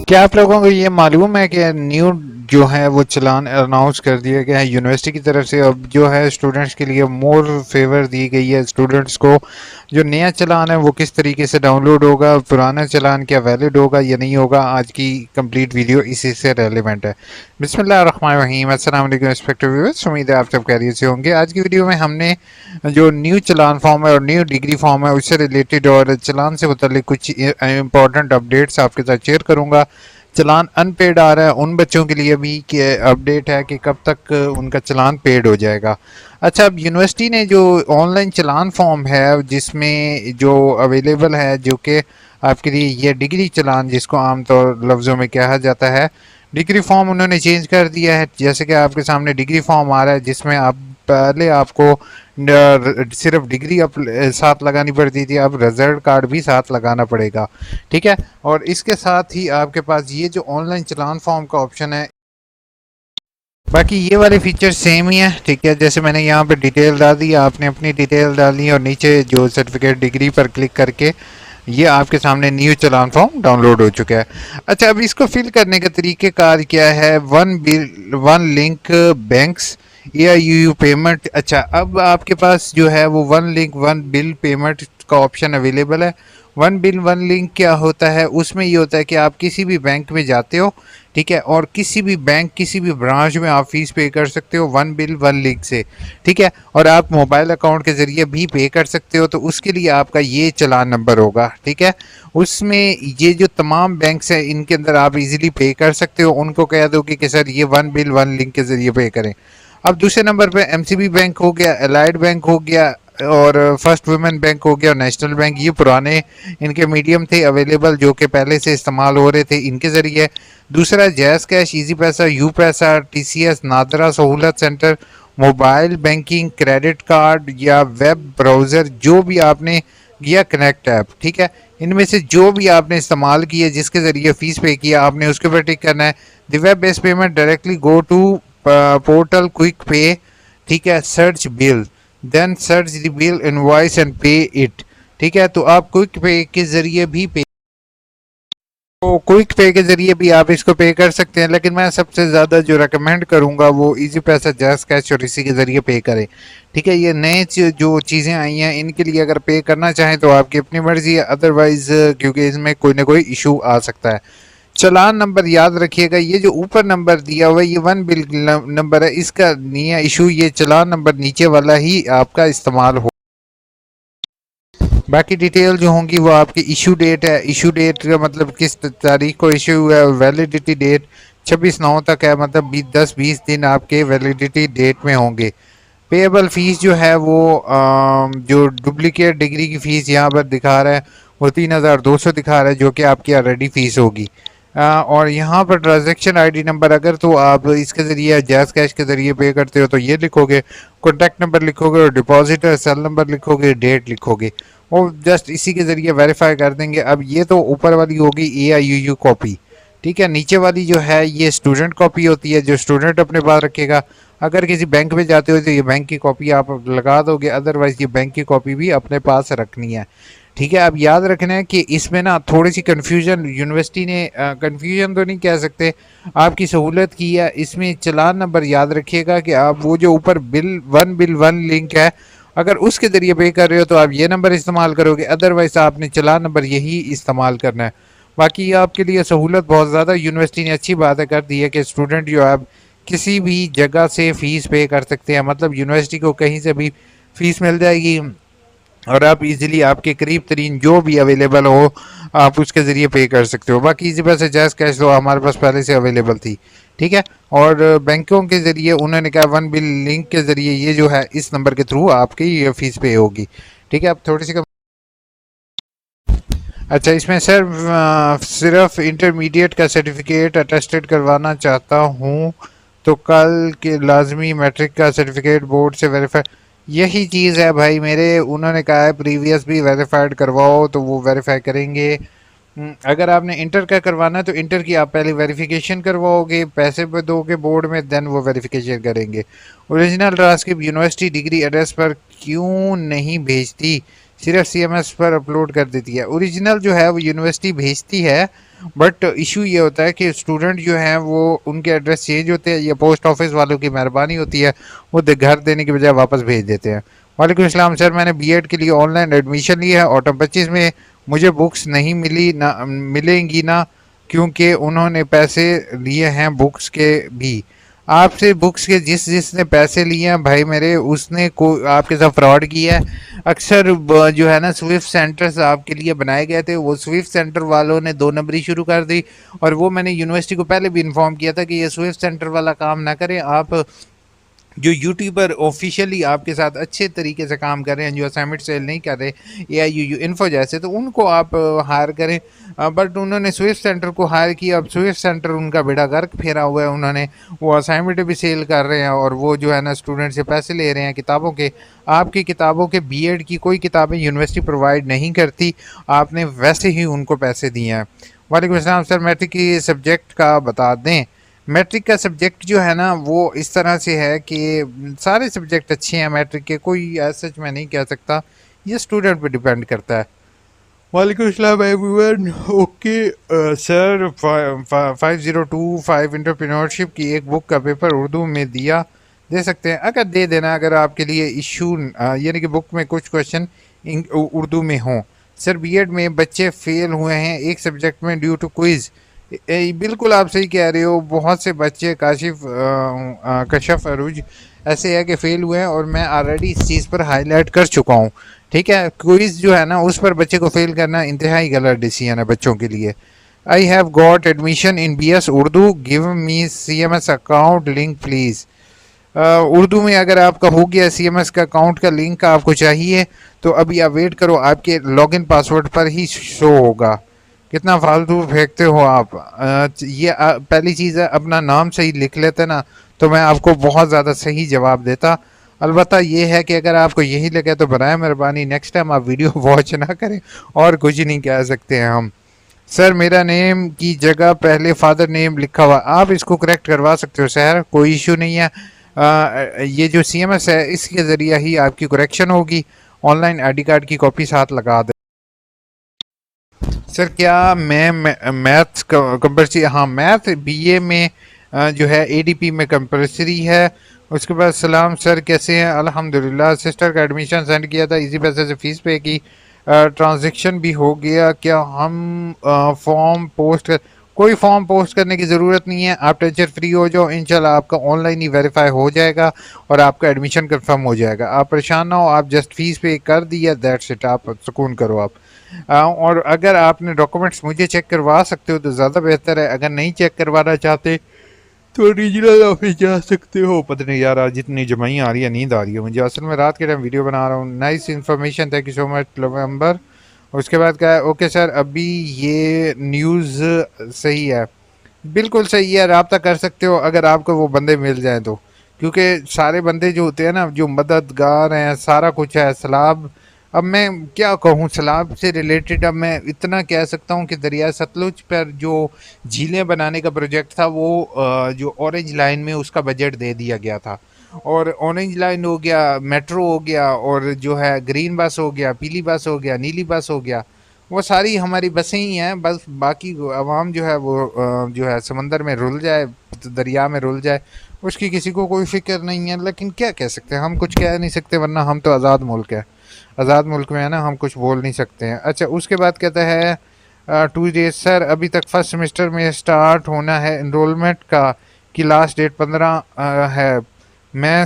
क्या आप लोगों को ये मालूम है कि न्यू जो है वो चलान अनाउंस कर दिया गया है यूनिवर्सिटी की तरफ से। अब जो है स्टूडेंट्स के लिए मोर फेवर दी गई है स्टूडेंट्स को। जो नया चलान है वो किस तरीके से डाउनलोड होगा, पुराना चलान क्या वैलिड होगा या नहीं होगा, आज की कंप्लीट वीडियो इसी से रेलिवेंट है। बिस्मिल्लाहिर्रहमानिर्रहीम, अस्सलाम वालेकुम रिस्पेक्टिव व्यूअर्स, उम्मीद है आप सब खैरियत से होंगे। आज की वीडियो में हमने जो न्यू चलान फॉर्म है और न्यू डिग्री फॉर्म है उससे रिलेटेड और चलान से मुतल्लिक कुछ इंपॉर्टेंट अपडेट्स आपके साथ शेयर करूंगा। चलान अनपेड आ रहा है उन बच्चों के लिए भी कि अपडेट है कि कब तक उनका चलान पेड हो जाएगा। अच्छा, अब यूनिवर्सिटी ने जो ऑनलाइन चलान फॉर्म है जिसमें जो अवेलेबल है, जो कि आपके लिए ये डिग्री चलान जिसको आमतौर लफ्ज़ों में कहा जाता है, डिग्री फॉर्म उन्होंने चेंज कर दिया है। जैसे कि आपके सामने डिग्री फॉर्म आ रहा है जिसमें आप पहले आपको सिर्फ डिग्री साथ लगानी पड़ती थी, अब रिजल्ट कार्ड भी साथ लगाना पड़ेगा। ठीक है, और इसके साथ ही आपके पास ये जो ऑनलाइन चलान फॉर्म का ऑप्शन है, बाकी ये वाले फीचर सेम ही है। ठीक है, जैसे मैंने यहाँ पे डिटेल डाल दी, आपने अपनी डिटेल डालनी है और नीचे जो सर्टिफिकेट डिग्री पर क्लिक करके ये आपके सामने न्यू चलान फॉर्म डाउनलोड हो चुका है। अच्छा, अब इसको फिल करने का तरीक़ेकार क्या है? One bill one link banks या यू पेमेंट। अच्छा, अब आपके पास जो है वो one link one bill payment का ऑप्शन अवेलेबल है। वन बिल वन लिंक क्या होता है? उसमें ये होता है कि आप किसी भी बैंक में जाते हो, ठीक है, और किसी भी बैंक किसी भी ब्रांच में आप फीस पे कर सकते हो वन बिल वन लिंक से। ठीक है, और आप मोबाइल अकाउंट के ज़रिए भी पे कर सकते हो, तो उसके लिए आपका ये चलान नंबर होगा। ठीक है, उसमें ये जो तमाम बैंक्स हैं इनके अंदर आप इजीली पे कर सकते हो। उनको कह दो कि सर ये वन बिल वन लिंक के ज़रिए पे करें। अब दूसरे नंबर पे एमसीबी बैंक हो गया, एलाइड बैंक हो गया, और फर्स्ट वुमेन बैंक हो गया और नेशनल बैंक। ये पुराने इनके मीडियम थे अवेलेबल जो कि पहले से इस्तेमाल हो रहे थे, इनके ज़रिए। दूसरा जैज़ कैश, इजी पैसा, यू पैसा, टीसीएस, नादरा सहूलत centre, mobile banking, credit card या वेब ब्राउज़र जो भी आपने, या कनेक्ट ऐप। ठीक है, इनमें से जो भी आपने इस्तेमाल किया जिसके ज़रिए फ़ीस पे किया आपने उसके ऊपर टिक करना है। The web based payment directly go to portal quick pay. ठीक है, search bill, then search the bill invoice and pay it. ठीक है, तो आप क्विक पे के ज़रिए भी पे, तो क्विक पे के ज़रिए भी आप इसको पे कर सकते हैं, लेकिन मैं सबसे ज़्यादा जो रेकमेंड करूँगा वो इजी पैसा, जैज़ कैश और इसी के ज़रिए पे करें। ठीक है, ये नए जो चीज़ें आई हैं इनके लिए अगर पे करना चाहें तो आपकी अपनी मर्ज़ी है, अदरवाइज़ क्योंकि इसमें कोई ना कोई इशू आ सकता है। चलान नंबर याद रखिएगा, ये जो ऊपर नंबर दिया हुआ है ये वन बिल नंबर है, इसका नहीं है इशू, ये चलान नंबर नीचे वाला ही आपका इस्तेमाल हो। बाकी डिटेल जो होंगी वो आपकी इशू डेट है। इशू डेट का मतलब किस तारीख को इशू हुआ है। वैलिडिटी डेट 26/9 तक है, मतलब 10-20 दिन आपके वैलिडिटी डेट में होंगे। पेएबल फ़ीस जो है वो जो डुप्लीकेट डिग्री की फ़ीस यहाँ पर दिखा रहा है वो 3200 दिखा रहा है, जो कि आपकी ऑलरेडी फ़ीस होगी। और यहाँ पर ट्रांजैक्शन आईडी नंबर, अगर तो आप इसके ज़रिए जैज़ कैश के ज़रिए पे करते हो तो ये लिखोगे, कॉन्टैक्ट नंबर लिखोगे और डिपॉजिटर सेल नंबर लिखोगे, डेट लिखोगे, वो जस्ट इसी के ज़रिए वेरीफाई कर देंगे। अब ये तो ऊपर वाली होगी AIUU कॉपी। ठीक है, नीचे वाली जो है ये स्टूडेंट कॉपी होती है जो स्टूडेंट अपने पास रखेगा। अगर किसी बैंक में जाते हो तो ये बैंक की कॉपी आप लगा दोगे, अदरवाइज़ ये बैंक की कॉपी भी अपने पास रखनी है। ठीक है, अब याद रखना है कि इसमें ना थोड़ी सी कन्फ्यूजन यूनिवर्सिटी ने, कन्फ्यूजन तो नहीं कह सकते, आपकी सहूलत की है। इसमें चलान नंबर याद रखिएगा कि आप वो जो ऊपर बिल वन लिंक है अगर उसके ज़रिए पे कर रहे हो तो आप ये नंबर इस्तेमाल करोगे, अदरवाइज़ आपने चलान नंबर यही इस्तेमाल करना है। बाकी आपके लिए सहूलत बहुत ज़्यादा यूनिवर्सिटी ने अच्छी बात है कर दी है कि स्टूडेंट जो है किसी भी जगह से फ़ीस पे कर सकते हैं, मतलब यूनिवर्सिटी को कहीं से भी फ़ीस मिल जाएगी और आप इजीली आपके करीब तरीन जो भी अवेलेबल हो आप उसके ज़रिए पे कर सकते हो। बाकी इसी पैसे जैज़ कैश तो हमारे पास पहले से अवेलेबल थी। ठीक है, और बैंकों के ज़रिए उन्होंने कहा वन बिल लिंक के ज़रिए ये जो है इस नंबर के थ्रू आपकी ये फ़ीस पे होगी। ठीक है, अब थोड़ी सी अच्छा, इसमें सर सिर्फ इंटरमीडिएट का सर्टिफिकेट अटेस्टेड करवाना चाहता हूँ तो कल के लाजमी मैट्रिक का सर्टिफिकेट बोर्ड से वेरीफाई, यही चीज़ है भाई मेरे। उन्होंने कहा है प्रीवियस भी वेरीफाइड करवाओ तो वो वेरीफाई करेंगे। अगर आपने इंटर का करवाना है तो इंटर की आप पहले वेरिफिकेशन करवाओगे, पैसे पे दोगे बोर्ड में, देन वो वेरिफिकेशन करेंगे। Original transcript university degree address पर क्यों नहीं भेजती, सिर्फ CMS पर अपलोड कर देती है? ओरिजिनल जो है वो यूनिवर्सिटी भेजती है, बट इशू ये होता है कि स्टूडेंट जो हैं वो उनके एड्रेस चेंज होते हैं, या पोस्ट ऑफिस वालों की मेहरबानी होती है, वो घर देने के बजाय वापस भेज देते हैं। वालेकुम अस्सलाम सर, मैंने बीएड के लिए ऑनलाइन एडमिशन लिया है, ऑटम 25 में। मुझे बुक्स नहीं मिली ना, मिलेंगी ना, क्योंकि उन्होंने पैसे लिए हैं बुक्स के भी। आपसे बुक्स के जिसने पैसे लिए हैं भाई मेरे, उसने को आपके साथ फ्रॉड किया है। अक्सर जो है ना, स्विफ्ट सेंटर्स आपके लिए बनाए गए थे, वो स्विफ्ट सेंटर वालों ने दो नंबरी शुरू कर दी। और वो मैंने यूनिवर्सिटी को पहले भी इन्फॉर्म किया था कि ये स्विफ्ट सेंटर वाला काम ना करें। आप जो यूट्यूबर ऑफिशियली आपके साथ अच्छे तरीके से काम कर रहे हैं, जो असाइनमेंट सेल नहीं कर रहे, या यू इन्फो जैसे, तो उनको आप हायर करें। बट उन्होंने स्विफ्ट सेंटर को हायर किया। अब स्विफ्ट सेंटर उनका बेड़ा गर्क फेरा हुआ है। उन्होंने वो असाइनमेंट भी सेल कर रहे हैं, और वो जो है ना स्टूडेंट से पैसे ले रहे हैं किताबों के। आपकी किताबों के बीएड की कोई किताबें यूनिवर्सिटी प्रोवाइड नहीं करती, आपने वैसे ही उनको पैसे दिए हैं। वालेकुम अस्सलाम सर, मैट्रिक की सब्जेक्ट का बता दें। मैट्रिक का सब्जेक्ट जो है ना वो इस तरह से है कि सारे सब्जेक्ट अच्छे हैं मैट्रिक के, कोई ऐसा मैं नहीं कह सकता, ये स्टूडेंट पे डिपेंड करता है। वालेकुम अस्सलाम एवरीवन। ओके सर, 5025 एंटरप्रेन्योरशिप की एक बुक का पेपर उर्दू में दिया, दे सकते हैं? अगर दे देना, अगर आपके लिए इशू यानी कि बुक में कुछ क्वेश्चन उर्दू में हों। सर बीएड में बच्चे फेल हुए हैं एक सब्जेक्ट में ड्यू टू क्विज़। बिल्कुल आप सही कह रहे हो, बहुत से बच्चे कशफ अरूज ऐसे है कि फ़ेल हुए हैं, और मैं ऑलरेडी इस चीज़ पर हाईलाइट कर चुका हूँ। ठीक है, क्विज़ जो है ना उस पर बच्चे को फेल करना इंतहाई गलत डिसीजन है बच्चों के लिए। I have got admission in BS Urdu, give me CMS account link please. Urdu में अगर आपका हो गया सीएमएस का अकाउंट का लिंक आपको चाहिए, तो अभी आप वेट करो, आपके लॉगिन पासवर्ड पर ही शो होगा। कितना फालतू फेंकते हो आप। पहली चीज़ है, अपना नाम सही लिख लेते ना, तो मैं आपको बहुत ज़्यादा सही जवाब देता। अलबत्ता ये है कि अगर आपको यही लगे तो बनाए मेहरबानी नेक्स्ट टाइम आप वीडियो वॉच ना करें, और कुछ नहीं कह सकते हैं हम। सर मेरा नेम की जगह पहले फादर नेम लिखा हुआ, आप इसको करेक्ट करवा सकते हो सर, कोई इशू नहीं है। ये जो सीएमएस है इसके ज़रिए ही आपकी करेक्शन होगी। ऑनलाइन आईडी कार्ड की कॉपी साथ लगा दें। सर क्या मैं मैथ्स कंपल्सरी? हाँ, मैथ बीए में जो है एडीपी में कंपल्सरी है। उसके बाद सलाम सर, कैसे हैं? अल्हम्दुलिल्लाह। सिस्टर का एडमिशन सेंड किया था, इसी पैसे से फ़ीस पे की, ट्रांजैक्शन भी हो गया। क्या हम फॉर्म पोस्ट कर? कोई फॉर्म पोस्ट करने की ज़रूरत नहीं है, आप टेंशन फ्री हो जाओ, इंशाल्लाह आपका ऑनलाइन ही वेरीफाई हो जाएगा और आपका एडमिशन कंफर्म हो जाएगा। आप परेशान ना हो, आप जस्ट फीस पे कर दिया, दैट्स इट, आप सुकून करो आप। और अगर आपने डॉक्यूमेंट्स मुझे चेक करवा सकते हो तो ज़्यादा बेहतर है, अगर नहीं चेक करवाना चाहते तो रीजनल ऑफिस जा सकते हो। पता नहीं यार, आज इतनी जमाई आ रही है, नींद आ रही है मुझे, असल में रात के टाइम वीडियो बना रहा हूँ। Nice information, thank you so much November. उसके बाद क्या है? ओके सर, अभी ये न्यूज़ सही है? बिल्कुल सही है, रब्ता कर सकते हो अगर आपको वो बंदे मिल जाएं तो, क्योंकि सारे बंदे जो होते हैं ना, जो मददगार हैं, सारा कुछ है। सैलाब, अब मैं क्या कहूँ, सैलाब से रिलेटेड अब मैं इतना कह सकता हूँ कि दरिया सतलुज पर जो झीलें बनाने का प्रोजेक्ट था, वो जो ऑरेंज लाइन में उसका बजट दे दिया गया था। और ऑरेंज लाइन हो गया, मेट्रो हो गया, और जो है ग्रीन बस हो गया, पीली बस हो गया, नीली बस हो गया, वो सारी हमारी बसें ही हैं। बस बाकी आवाम जो है वो जो है समंदर में रुल जाए, दरिया में रुल जाए, उसकी किसी को कोई फिक्र नहीं है। लेकिन क्या कह सकते हैं, हम कुछ कह नहीं सकते, वरना हम तो आज़ाद मुल्क है। आज़ाद मुल्क में है ना, हम कुछ बोल नहीं सकते हैं। अच्छा, उसके बाद कहता है 2 डेज सर, अभी तक फर्स्ट सेमेस्टर में स्टार्ट होना है इनरोलमेंट का, कि लास्ट डेट 15 है। मैं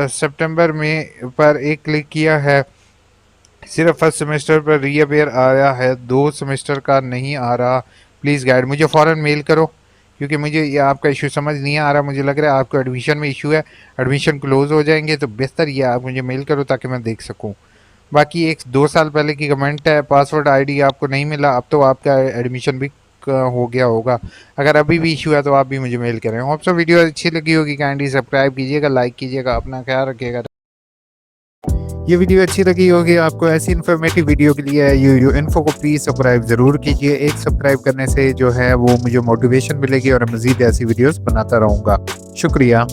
सितंबर में पर एक क्लिक किया है, सिर्फ फर्स्ट सेमेस्टर पर रीअपेयर आया है, 2 सेमेस्टर का नहीं आ रहा। प्लीज़ गाइड, मुझे फ़ौरन मेल करो, क्योंकि मुझे ये आपका इशू समझ नहीं आ रहा। मुझे लग रहा है आपको एडमिशन में इशू है, एडमिशन क्लोज़ हो जाएंगे, तो बेहतर ये आप मुझे मेल करो ताकि मैं देख सकूँ। बाकी एक 2 साल पहले की कमेंट है, पासवर्ड आईडी आपको नहीं मिला, अब तो आपका एडमिशन भी हो गया होगा। अगर अभी भी इशू है तो आप भी मुझे मेल करें। होप सो वीडियो अच्छी लगी होगी, काइंडली सब्सक्राइब कीजिएगा, लाइक कीजिएगा, अपना ख्याल रखिएगा। ये वीडियो अच्छी लगी होगी आपको, ऐसी इन्फॉर्मेटिव वीडियो के लिए यू इन्फो को प्लीज़ सब्सक्राइब ज़रूर कीजिए। एक सब्सक्राइब करने से जो है वो मुझे मोटिवेशन मिलेगी और मज़ीद ऐसी वीडियोस बनाता रहूँगा। शुक्रिया।